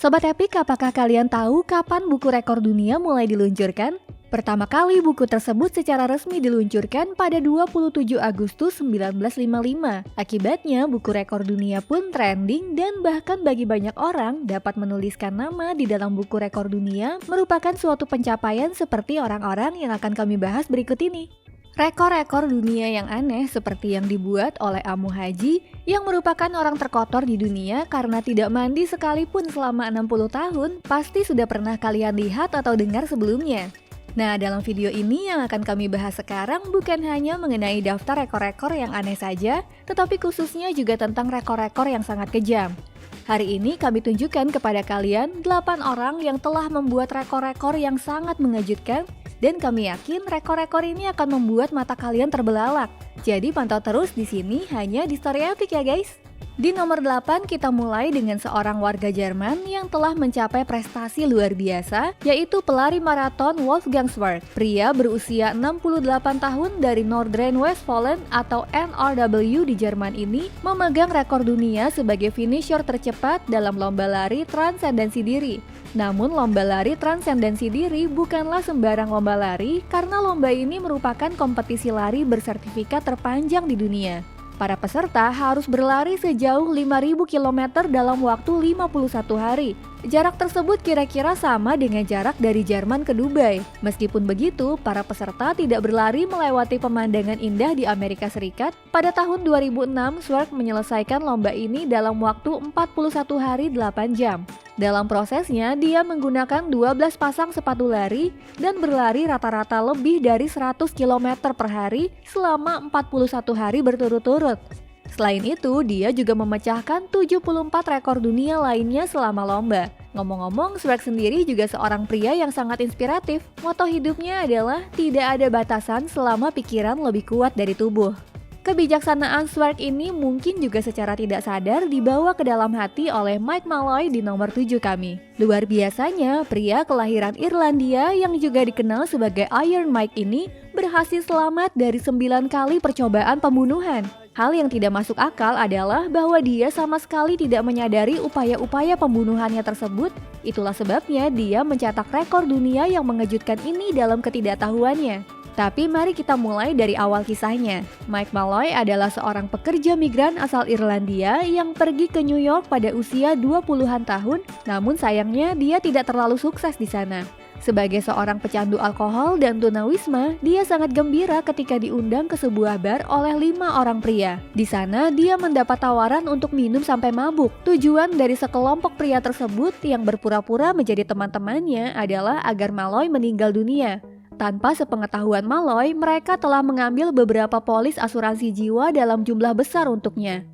Sobat Epic, apakah kalian tahu kapan buku rekor dunia mulai diluncurkan? Pertama kali buku tersebut secara resmi diluncurkan pada 27 Agustus 1955. Akibatnya, buku rekor dunia pun trending dan bahkan bagi banyak orang dapat menuliskan nama di dalam buku rekor dunia merupakan suatu pencapaian seperti orang-orang yang akan kami bahas berikut ini. Rekor-rekor dunia yang aneh seperti yang dibuat oleh Amu Haji yang merupakan orang terkotor di dunia karena tidak mandi sekalipun selama 60 tahun pasti sudah pernah kalian lihat atau dengar sebelumnya. Nah, dalam video ini yang akan kami bahas sekarang bukan hanya mengenai daftar rekor-rekor yang aneh saja, tetapi khususnya juga tentang rekor-rekor yang sangat kejam. Hari ini kami tunjukkan kepada kalian 8 orang yang telah membuat rekor-rekor yang sangat mengejutkan. Dan kami yakin rekor-rekor ini akan membuat mata kalian terbelalak. Jadi pantau terus di sini hanya di Story Epic ya guys. Di nomor 8 kita mulai dengan seorang warga Jerman yang telah mencapai prestasi luar biasa, yaitu pelari maraton Wolfgang Schwarz. Pria berusia 68 tahun dari Nordrhein-Westfalen atau NRW di Jerman ini memegang rekor dunia sebagai finisher tercepat dalam lomba lari transendensi diri. Namun lomba lari transendensi diri bukanlah sembarang lomba lari karena lomba ini merupakan kompetisi lari bersertifikat terpanjang di dunia. Para peserta harus berlari sejauh 5.000 km dalam waktu 51 hari. Jarak tersebut kira-kira sama dengan jarak dari Jerman ke Dubai. Meskipun begitu, para peserta tidak berlari melewati pemandangan indah di Amerika Serikat. Pada tahun 2006, Schwarz menyelesaikan lomba ini dalam waktu 41 hari 8 jam. Dalam prosesnya, dia menggunakan 12 pasang sepatu lari dan berlari rata-rata lebih dari 100 km per hari selama 41 hari berturut-turut. Selain itu, dia juga memecahkan 74 rekor dunia lainnya selama lomba. Ngomong-ngomong, Schwarz sendiri juga seorang pria yang sangat inspiratif. Moto hidupnya adalah tidak ada batasan selama pikiran lebih kuat dari tubuh. Kebijaksanaan Schwarz ini mungkin juga secara tidak sadar dibawa ke dalam hati oleh Mike Malloy di nomor 7 kami. Luar biasanya, pria kelahiran Irlandia yang juga dikenal sebagai Iron Mike ini berhasil selamat dari 9 kali percobaan pembunuhan. Hal yang tidak masuk akal adalah bahwa dia sama sekali tidak menyadari upaya-upaya pembunuhannya tersebut. Itulah sebabnya dia mencetak rekor dunia yang mengejutkan ini dalam ketidaktahuannya. Tapi mari kita mulai dari awal kisahnya. Mike Malloy adalah seorang pekerja migran asal Irlandia yang pergi ke New York pada usia 20-an tahun, namun sayangnya dia tidak terlalu sukses di sana. Sebagai seorang pecandu alkohol dan tunawisma, dia sangat gembira ketika diundang ke sebuah bar oleh 5 orang pria. Di sana, dia mendapat tawaran untuk minum sampai mabuk. Tujuan dari sekelompok pria tersebut yang berpura-pura menjadi teman-temannya adalah agar Malloy meninggal dunia. Tanpa sepengetahuan Malloy, mereka telah mengambil beberapa polis asuransi jiwa dalam jumlah besar untuknya.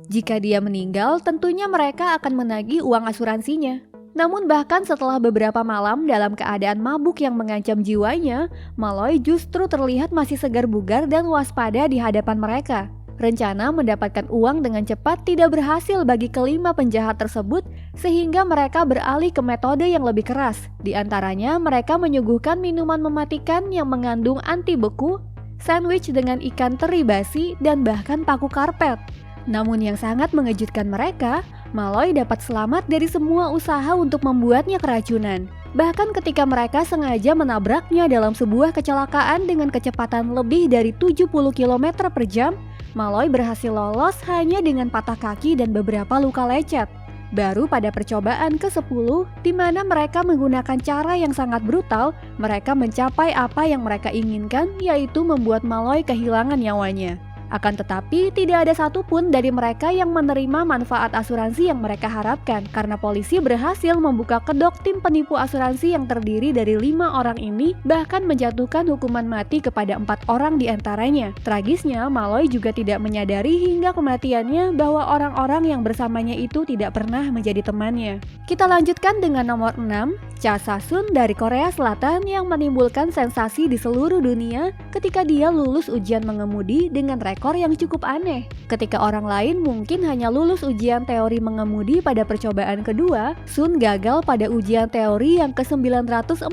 Jika dia meninggal, tentunya mereka akan menagih uang asuransinya. Namun bahkan setelah beberapa malam dalam keadaan mabuk yang mengancam jiwanya, Malloy justru terlihat masih segar bugar dan waspada di hadapan mereka. Rencana mendapatkan uang dengan cepat tidak berhasil bagi kelima penjahat tersebut sehingga mereka beralih ke metode yang lebih keras. Di antaranya mereka menyuguhkan minuman mematikan yang mengandung anti beku, sandwich dengan ikan teri basi, dan bahkan paku karpet. Namun yang sangat mengejutkan mereka, Malloy dapat selamat dari semua usaha untuk membuatnya keracunan. Bahkan ketika mereka sengaja menabraknya dalam sebuah kecelakaan dengan kecepatan lebih dari 70 km per jam, Malloy berhasil lolos hanya dengan patah kaki dan beberapa luka lecet. Baru pada percobaan ke-10, di mana mereka menggunakan cara yang sangat brutal, mereka mencapai apa yang mereka inginkan, yaitu membuat Malloy kehilangan nyawanya. Akan tetapi, tidak ada satupun dari mereka yang menerima manfaat asuransi yang mereka harapkan, karena polisi berhasil membuka kedok tim penipu asuransi yang terdiri dari 5 orang ini, bahkan menjatuhkan hukuman mati kepada 4 orang di antaranya. Tragisnya, Malloy juga tidak menyadari hingga kematiannya bahwa orang-orang yang bersamanya itu tidak pernah menjadi temannya. Kita lanjutkan dengan nomor 6, Cha Sa-sun dari Korea Selatan yang menimbulkan sensasi di seluruh dunia ketika dia lulus ujian mengemudi dengan rekor yang cukup aneh. Ketika orang lain mungkin hanya lulus ujian teori mengemudi pada percobaan kedua, Sun gagal pada ujian teori yang ke-949.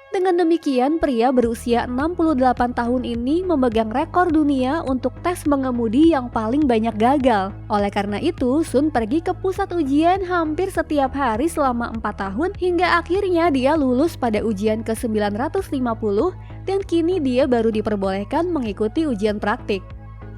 Dengan demikian, pria berusia 68 tahun ini memegang rekor dunia untuk tes mengemudi yang paling banyak gagal. Oleh karena itu, Sun pergi ke pusat ujian hampir setiap hari selama 4 tahun hingga akhirnya dia lulus pada ujian ke-950 dan kini dia baru diperbolehkan mengikuti ujian praktik.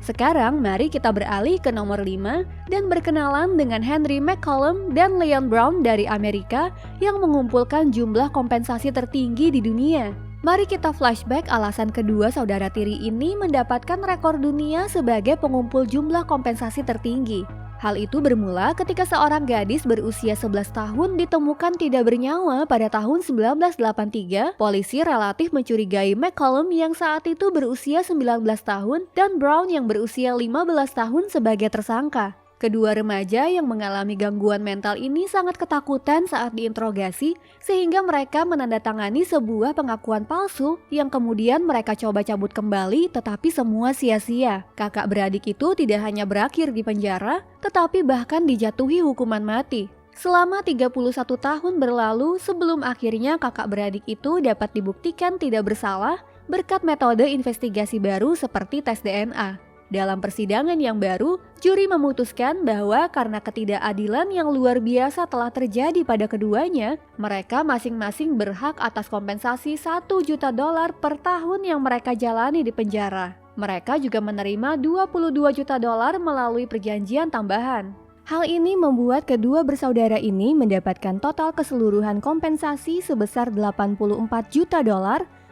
Sekarang mari kita beralih ke nomor 5 dan berkenalan dengan Henry McCollum dan Leon Brown dari Amerika yang mengumpulkan jumlah kompensasi tertinggi di dunia. Mari kita flashback alasan kedua saudara tiri ini mendapatkan rekor dunia sebagai pengumpul jumlah kompensasi tertinggi. Hal itu bermula ketika seorang gadis berusia 11 tahun ditemukan tidak bernyawa pada tahun 1983. Polisi relatif mencurigai McCollum yang saat itu berusia 19 tahun dan Brown yang berusia 15 tahun sebagai tersangka. Kedua remaja yang mengalami gangguan mental ini sangat ketakutan saat diinterogasi sehingga mereka menandatangani sebuah pengakuan palsu yang kemudian mereka coba cabut kembali tetapi semua sia-sia. Kakak beradik itu tidak hanya berakhir di penjara tetapi bahkan dijatuhi hukuman mati. Selama 31 tahun berlalu sebelum akhirnya kakak beradik itu dapat dibuktikan tidak bersalah berkat metode investigasi baru seperti tes DNA. Dalam persidangan yang baru, juri memutuskan bahwa karena ketidakadilan yang luar biasa telah terjadi pada keduanya, mereka masing-masing berhak atas kompensasi $1 juta per tahun yang mereka jalani di penjara. Mereka juga menerima $22 juta melalui perjanjian tambahan. Hal ini membuat kedua bersaudara ini mendapatkan total keseluruhan kompensasi sebesar $84 juta,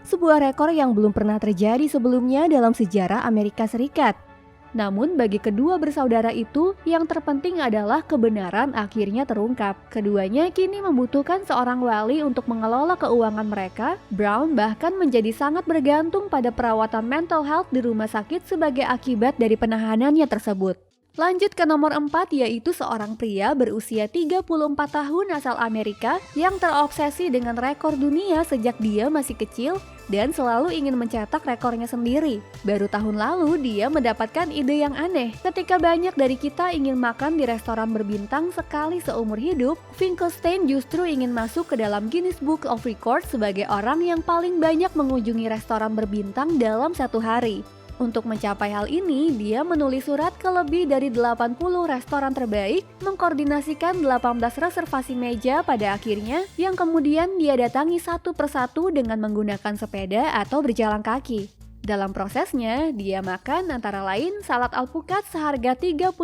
sebuah rekor yang belum pernah terjadi sebelumnya dalam sejarah Amerika Serikat. Namun bagi kedua bersaudara itu, yang terpenting adalah kebenaran akhirnya terungkap. Keduanya kini membutuhkan seorang wali untuk mengelola keuangan mereka. Brown bahkan menjadi sangat bergantung pada perawatan mental health di rumah sakit sebagai akibat dari penahanannya tersebut. Lanjut ke nomor 4 yaitu seorang pria berusia 34 tahun asal Amerika yang terobsesi dengan rekor dunia sejak dia masih kecil dan selalu ingin mencetak rekornya sendiri. Baru tahun lalu dia mendapatkan ide yang aneh. Ketika banyak dari kita ingin makan di restoran berbintang sekali seumur hidup, Finkelstein justru ingin masuk ke dalam Guinness Book of Records sebagai orang yang paling banyak mengunjungi restoran berbintang dalam satu hari. Untuk mencapai hal ini, dia menulis surat ke lebih dari 80 restoran terbaik, mengkoordinasikan 18 reservasi meja pada akhirnya, yang kemudian dia datangi satu persatu dengan menggunakan sepeda atau berjalan kaki. Dalam prosesnya, dia makan antara lain salad alpukat seharga $36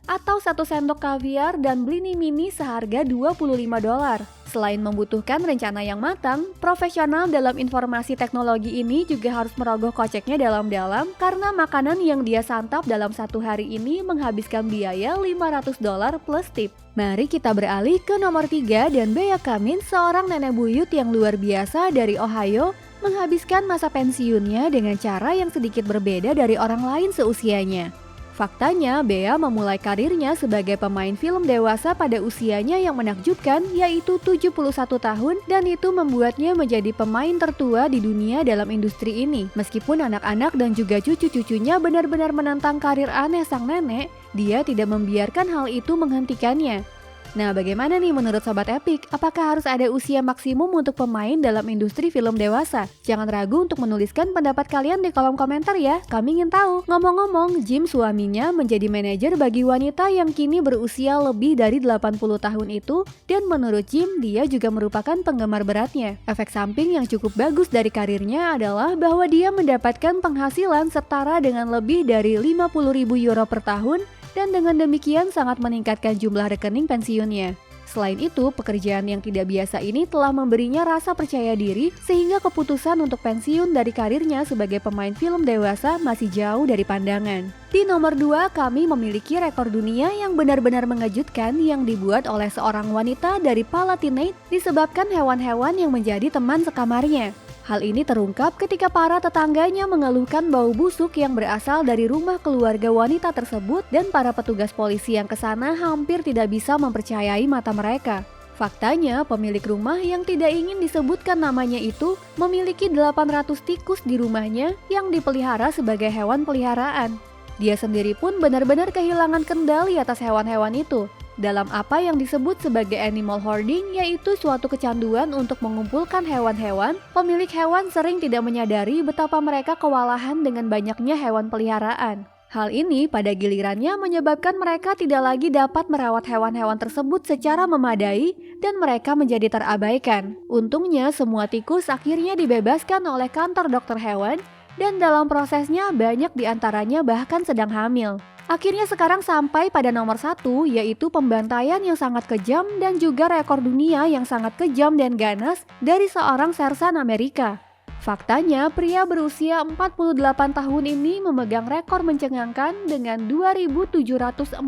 atau 1 sendok kaviar dan blini mini seharga $25. Selain membutuhkan rencana yang matang, profesional dalam informasi teknologi ini juga harus merogoh koceknya dalam-dalam karena makanan yang dia santap dalam satu hari ini menghabiskan biaya $500 plus tip. Mari kita beralih ke nomor 3 dan Bea Kamin, seorang nenek buyut yang luar biasa dari Ohio, menghabiskan masa pensiunnya dengan cara yang sedikit berbeda dari orang lain seusianya. Faktanya, Bea memulai karirnya sebagai pemain film dewasa pada usianya yang menakjubkan, yaitu 71 tahun, dan itu membuatnya menjadi pemain tertua di dunia dalam industri ini. Meskipun anak-anak dan juga cucu-cucunya benar-benar menantang karir aneh sang nenek, dia tidak membiarkan hal itu menghentikannya. Nah, bagaimana nih menurut Sobat Epic? Apakah harus ada usia maksimum untuk pemain dalam industri film dewasa? Jangan ragu untuk menuliskan pendapat kalian di kolom komentar ya, kami ingin tahu. Ngomong-ngomong, Jim suaminya menjadi manajer bagi wanita yang kini berusia lebih dari 80 tahun itu, dan menurut Jim, dia juga merupakan penggemar beratnya. Efek samping yang cukup bagus dari karirnya adalah bahwa dia mendapatkan penghasilan setara dengan lebih dari €50.000 per tahun, dan dengan demikian sangat meningkatkan jumlah rekening pensiunnya. Selain itu, pekerjaan yang tidak biasa ini telah memberinya rasa percaya diri sehingga keputusan untuk pensiun dari karirnya sebagai pemain film dewasa masih jauh dari pandangan. Di nomor 2, kami memiliki rekor dunia yang benar-benar mengejutkan yang dibuat oleh seorang wanita dari Palatinate disebabkan hewan-hewan yang menjadi teman sekamarnya. Hal ini terungkap ketika para tetangganya mengeluhkan bau busuk yang berasal dari rumah keluarga wanita tersebut dan para petugas polisi yang kesana hampir tidak bisa mempercayai mata mereka. Faktanya, pemilik rumah yang tidak ingin disebutkan namanya itu memiliki 800 tikus di rumahnya yang dipelihara sebagai hewan peliharaan. Dia sendiri pun benar-benar kehilangan kendali atas hewan-hewan itu. dalam apa yang disebut sebagai animal hoarding, yaitu suatu kecanduan untuk mengumpulkan hewan-hewan. Pemilik hewan sering tidak menyadari betapa mereka kewalahan dengan banyaknya hewan peliharaan. Hal ini pada gilirannya menyebabkan mereka tidak lagi dapat merawat hewan-hewan tersebut secara memadai dan mereka menjadi terabaikan. Untungnya semua tikus akhirnya dibebaskan oleh kantor dokter hewan dan dalam prosesnya banyak diantaranya bahkan sedang hamil. Akhirnya sekarang sampai pada nomor 1, yaitu pembantaian yang sangat kejam dan juga rekor dunia yang sangat kejam dan ganas dari seorang sersan Amerika. Faktanya, pria berusia 48 tahun ini memegang rekor mencengangkan dengan 2.746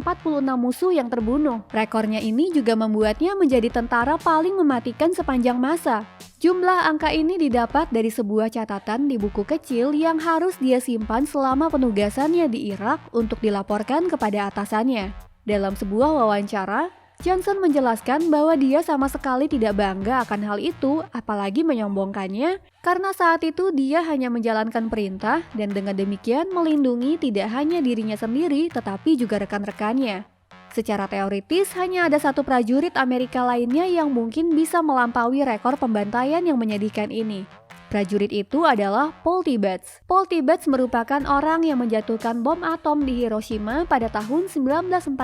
musuh yang terbunuh. Rekornya ini juga membuatnya menjadi tentara paling mematikan sepanjang masa. Jumlah angka ini didapat dari sebuah catatan di buku kecil yang harus dia simpan selama penugasannya di Irak untuk dilaporkan kepada atasannya. Dalam sebuah wawancara, Johnson menjelaskan bahwa dia sama sekali tidak bangga akan hal itu, apalagi menyombongkannya, karena saat itu dia hanya menjalankan perintah dan dengan demikian melindungi tidak hanya dirinya sendiri tetapi juga rekan-rekannya. Secara teoritis, hanya ada satu prajurit Amerika lainnya yang mungkin bisa melampaui rekor pembantaian yang menyedihkan ini. Prajurit itu adalah Paul Tibbets. Paul Tibbets merupakan orang yang menjatuhkan bom atom di Hiroshima pada tahun 1945,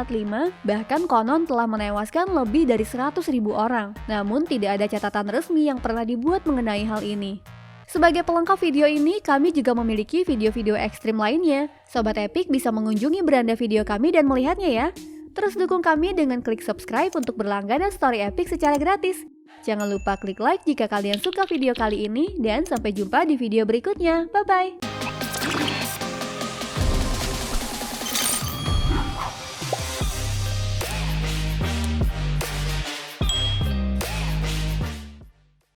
bahkan konon telah menewaskan lebih dari 100.000 orang. Namun tidak ada catatan resmi yang pernah dibuat mengenai hal ini. Sebagai pelengkap video ini, kami juga memiliki video-video ekstrim lainnya. Sobat Epic bisa mengunjungi beranda video kami dan melihatnya ya. Terus dukung kami dengan klik subscribe untuk berlangganan Story Epic secara gratis. Jangan lupa klik like jika kalian suka video kali ini dan sampai jumpa di video berikutnya. Bye-bye!